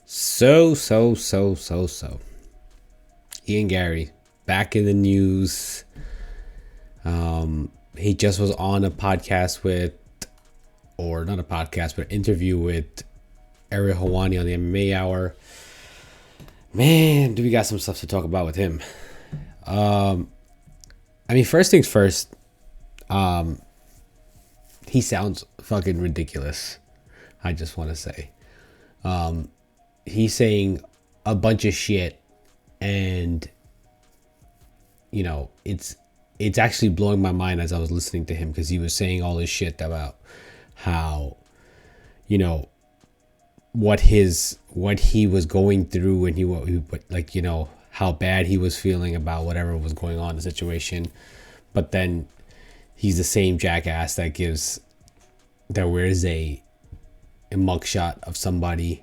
So. Ian Garry back in the news. He just was on a podcast with, or not a podcast, but an interview with Ariel Helwani on the MMA Hour. Man, do we got some stuff to talk about with him? First things first. He sounds fucking ridiculous. I just want to say, he's saying a bunch of shit, and it's actually blowing my mind as I was listening to him, because he was saying all this shit about how what he was going through, and how bad he was feeling about whatever was going on in the situation. But then he's the same jackass that wears a mugshot of somebody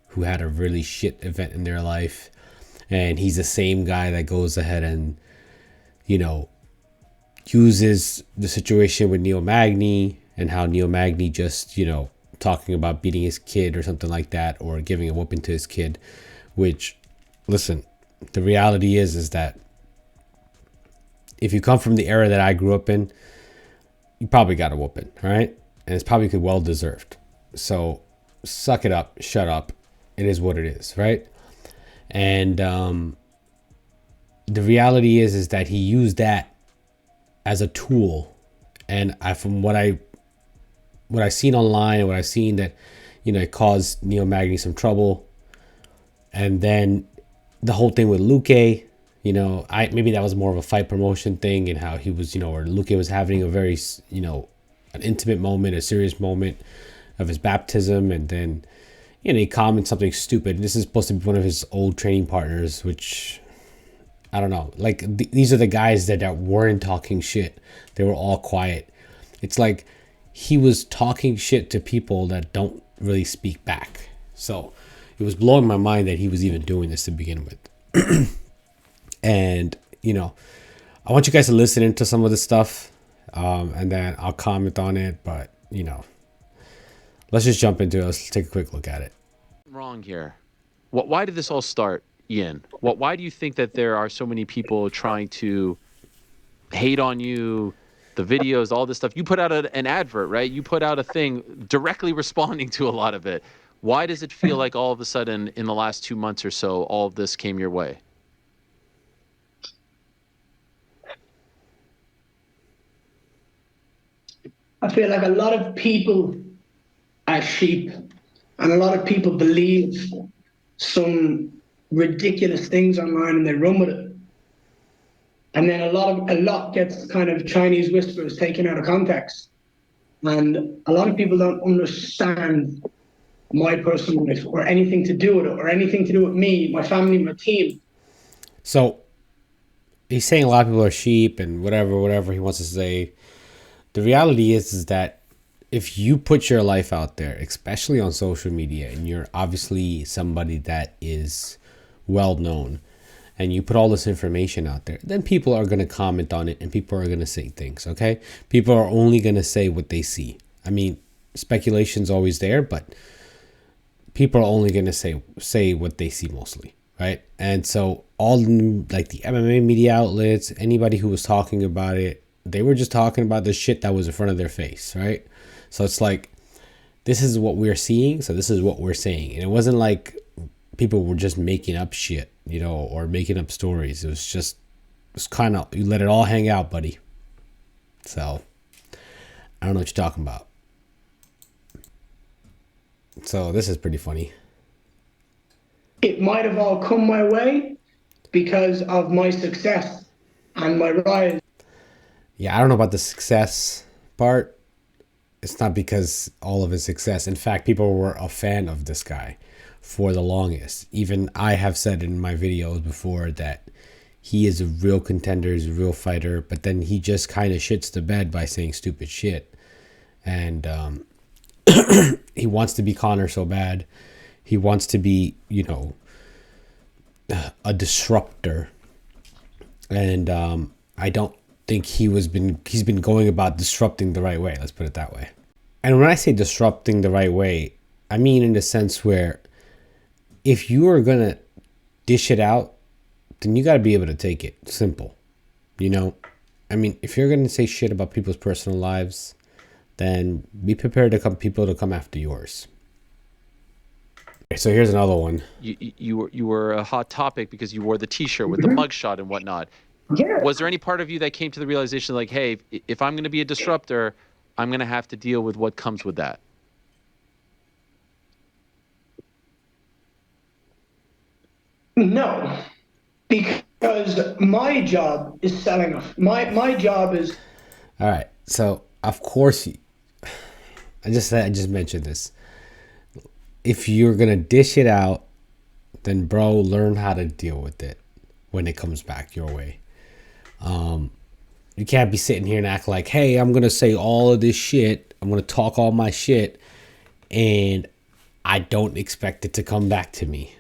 who had a really shit event in their life, and he's the same guy that goes ahead and uses the situation with Neil Magny, and how Neil Magny just talking about beating his kid or something like that, or giving a whooping to his kid. Which, listen, the reality is that if you come from the era that I grew up in, you probably got a whooping, right? And it's probably well deserved. So suck it up, shut up. It is what it is, right? And the reality is that he used that as a tool. And from what I've seen online, and what I've seen, that it caused Neil Magny some trouble. And then the whole thing with Luke, maybe that was more of a fight promotion thing, and how he was, or Luke was having a very, an intimate moment, a serious moment of his baptism, and then he comments something stupid. This is supposed to be one of his old training partners, which I don't know. Like, these are the guys that weren't talking shit. They were all quiet. It's like he was talking shit to people that don't really speak back. So it was blowing my mind that he was even doing this to begin with. And, I want you guys to listen into some of this stuff, and then I'll comment on it. But, let's just jump into it. Let's take a quick look at it. Wrong here. Why did this all start, Ian? Why do you think that there are so many people trying to hate on you, the videos, all this stuff? You put out an advert, right? You put out a thing directly responding to a lot of it. Why does it feel like all of a sudden in the last 2 months or so, all of this came your way? I feel like a lot of people are sheep, and a lot of people believe some ridiculous things online and they run with it. And then a lot gets kind of Chinese whispers taken out of context. And a lot of people don't understand my personal life, or anything to do with it, or anything to do with me, my family, my team. So he's saying a lot of people are sheep and whatever he wants to say. The reality is that if you put your life out there, especially on social media, and you're obviously somebody that is well known, and you put all this information out there, then people are going to comment on it, and people are going to say things, okay? People are only going to say what they see. I mean, speculation's always there, but people are only going to say what they see mostly, right? And so all like the MMA media outlets, anybody who was talking about it, they were just talking about the shit that was in front of their face, right? So it's like, this is what we're seeing, so this is what we're saying. And it wasn't like people were just making up shit, or making up stories. It's kind of, you let it all hang out, buddy. So I don't know what you're talking about. So this is pretty funny. It might have all come my way because of my success and my rise. Yeah, I don't know about the success part. It's not because all of his success. In fact, people were a fan of this guy for the longest. Even I have said in my videos before that he is a real contender, he's a real fighter, but then he just kind of shits the bed by saying stupid shit. And he wants to be Conor so bad. He wants to be, a disruptor. And I don't think he's been going about disrupting the right way. Let's put it that way. And when I say disrupting the right way, I mean in the sense where if you are gonna dish it out, then you got to be able to take it. Simple. You know, I mean, if you're gonna say shit about people's personal lives, then be prepared to people to come after yours. So here's another one. You were a hot topic because you wore the T-shirt with the mugshot and whatnot. Yeah. Was there any part of you that came to the realization like, hey, if I'm going to be a disruptor, I'm going to have to deal with what comes with that? No, because my job is selling. My job is. All right. So of course, I just mentioned this. If you're gonna dish it out, then bro, learn how to deal with it when it comes back your way. You can't be sitting here and act like, hey, I'm gonna say all of this shit. I'm gonna talk all my shit, and I don't expect it to come back to me.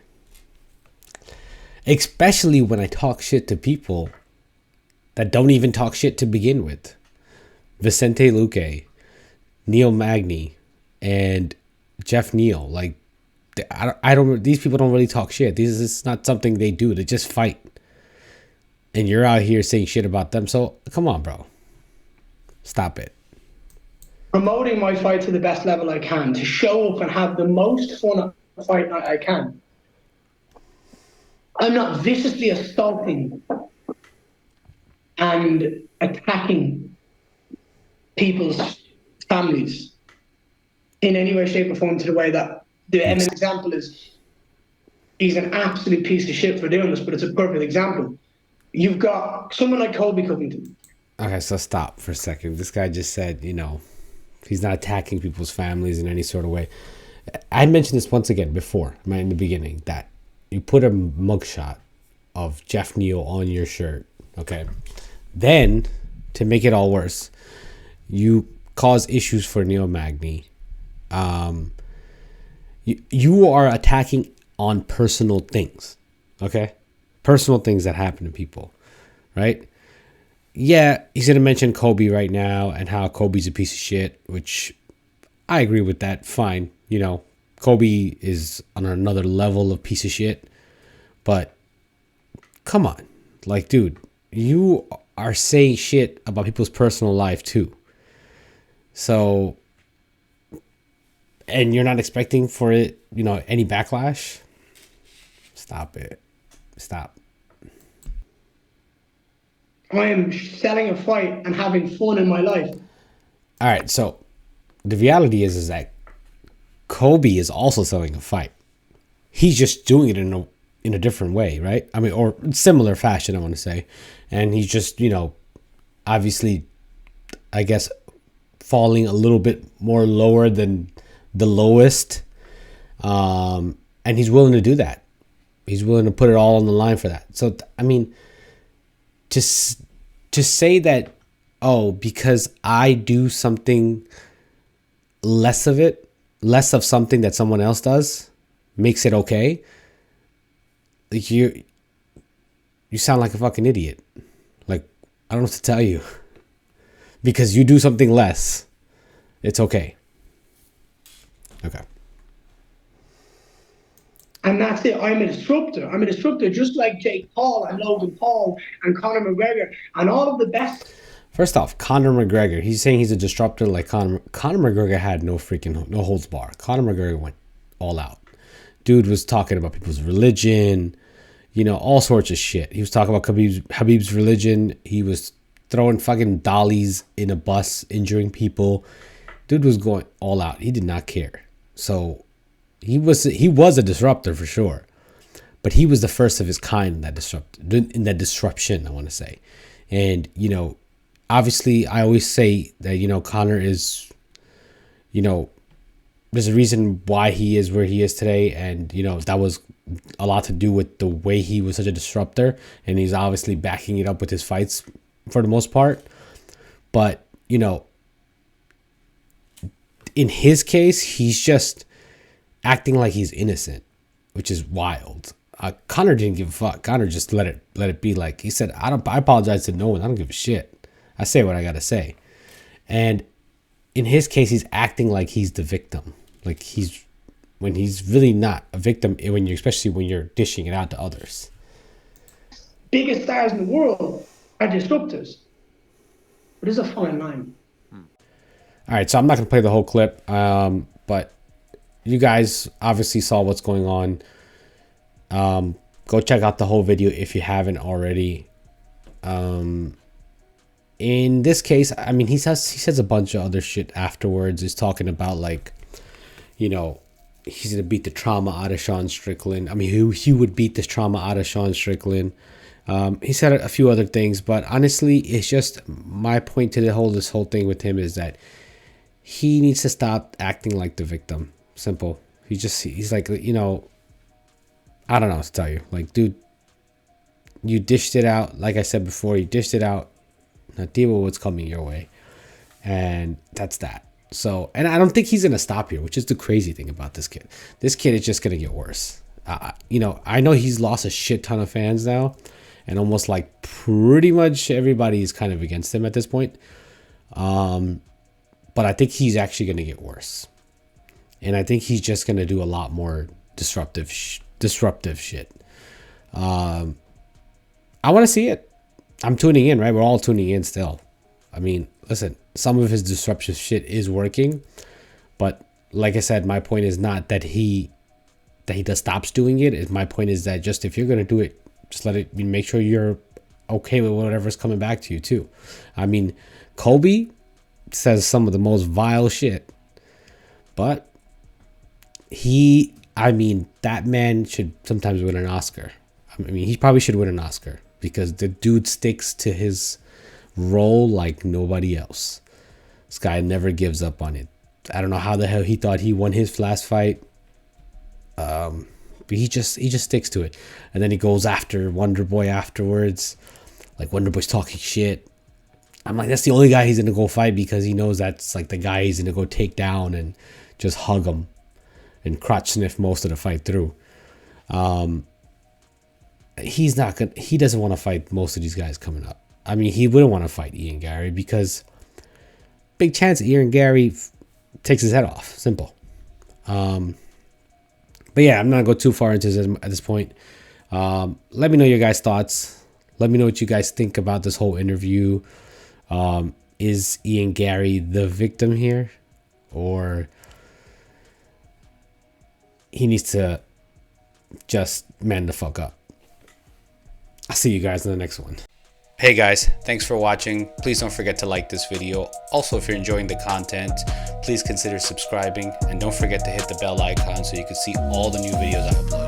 Especially when I talk shit to people that don't even talk shit to begin with. Vicente Luque, Neil Magny, and Jeff Neal. Like, I don't. These people don't really talk shit. This is not something they do. They just fight. And you're out here saying shit about them. So come on, bro. Stop it. Promoting my fight to the best level I can, to show up and have the most fun at the fight night I can. I'm not viciously assaulting and attacking people's families in any way, shape, or form to the way that an example is. He's an absolute piece of shit for doing this, but it's a perfect example. You've got someone like Colby Covington. Okay, so stop for a second. This guy just said, he's not attacking people's families in any sort of way. I mentioned this once again before, right in the beginning, that you put a mugshot of Jeff Neal on your shirt, okay? Then, to make it all worse, you cause issues for Neil Magny. You are attacking on personal things, okay? Personal things that happen to people, right? Yeah, he's going to mention Kobe right now and how Kobe's a piece of shit, which I agree with that. Fine. Kobe is on another level of piece of shit. But come on. Like, dude, you are saying shit about people's personal life too. So, and you're not expecting for it, any backlash? Stop it. Stop. I am selling a fight and having fun in my life. All right, so the reality is that Kobe is also selling a fight. He's just doing it in a different way, right? I mean, or similar fashion, I want to say. And he's just, obviously, I guess, falling a little bit more lower than the lowest. And he's willing to do that. He's willing to put it all on the line for that. So, I mean, to say that, because I do something less of something that someone else does, makes it okay. Like you sound like a fucking idiot. Like, I don't know what to tell you. Because you do something less, it's okay. Okay. And that's it. I'm a disruptor. I'm a disruptor just like Jake Paul and Logan Paul and Conor McGregor and all of the best. First off, Conor McGregor. He's saying he's a disruptor like Conor. Conor McGregor had no holds bar. Conor McGregor went all out. Dude was talking about people's religion, all sorts of shit. He was talking about Khabib's religion. He was throwing fucking dollies in a bus, injuring people. Dude was going all out. He did not care. So he was a disruptor for sure. But he was the first of his kind in that disruption, I want to say. And, obviously I always say that, Conor is, there's a reason why he is where he is today. And, that was a lot to do with the way he was such a disruptor. And he's obviously backing it up with his fights for the most part. But, in his case, he's just acting like he's innocent, which is wild. Conor didn't give a fuck. Conor just let it be. Like he said, I apologize to no one. I don't give a shit. I say what I gotta say. And in his case, he's acting like he's the victim. Like when he's really not a victim, especially when you're dishing it out to others. Biggest stars in the world are disruptors. But there's a fine line. All right, so I'm not going to play the whole clip, but you guys obviously saw what's going on. Go check out the whole video if you haven't already. In this case, I mean, he says a bunch of other shit afterwards. He's talking about, like, you know, he's going to beat the trauma out of Sean Strickland. I mean, he would beat this trauma out of Sean Strickland. He said a few other things, but honestly, it's just my point to this whole thing with him is that he needs to stop acting like the victim. Simple. He's like, you know, I don't know what to tell you. Like, dude, you dished it out. Like I said before, you dished it out. Now deal with what's coming your way. And that's that. So, and I don't think he's going to stop here, which is the crazy thing about this kid. This kid is just going to get worse. You know, I know he's lost a shit ton of fans now. And almost like pretty much everybody is kind of against him at this point. But I think he's actually going to get worse. And I think he's just going to do a lot more disruptive shit. I want to see it. I'm tuning in, right? We're all tuning in still. I mean, listen, some of his disruptive shit is working. But like I said, my point is not that he stops doing it. My point is that just if you're going to do it, just make sure you're okay with whatever's coming back to you too. I mean, Kobe says some of the most vile shit, but that man should sometimes win an Oscar. I mean, he probably should win an Oscar because the dude sticks to his role like nobody else. This guy never gives up on it. I don't know how the hell he thought he won his last fight. But he just sticks to it. And then he goes after Wonder Boy afterwards. Like, Wonder Boy's talking shit. I'm like, that's the only guy he's going to go fight because he knows that's like the guy he's going to go take down and just hug him and crotch sniff most of the fight through. He doesn't want to fight most of these guys coming up. I mean, he wouldn't want to fight Ian Garry because big chance Ian Garry takes his head off. Simple. But yeah, I'm not going to go too far into this at this point. Let me know your guys' thoughts. Let me know what you guys think about this whole interview. Is Ian Garry the victim here? Or he needs to just man the fuck up? I'll see you guys in the next one. Hey guys, thanks for watching. Please don't forget to like this video. Also, if you're enjoying the content, please consider subscribing and don't forget to hit the bell icon so you can see all the new videos I upload.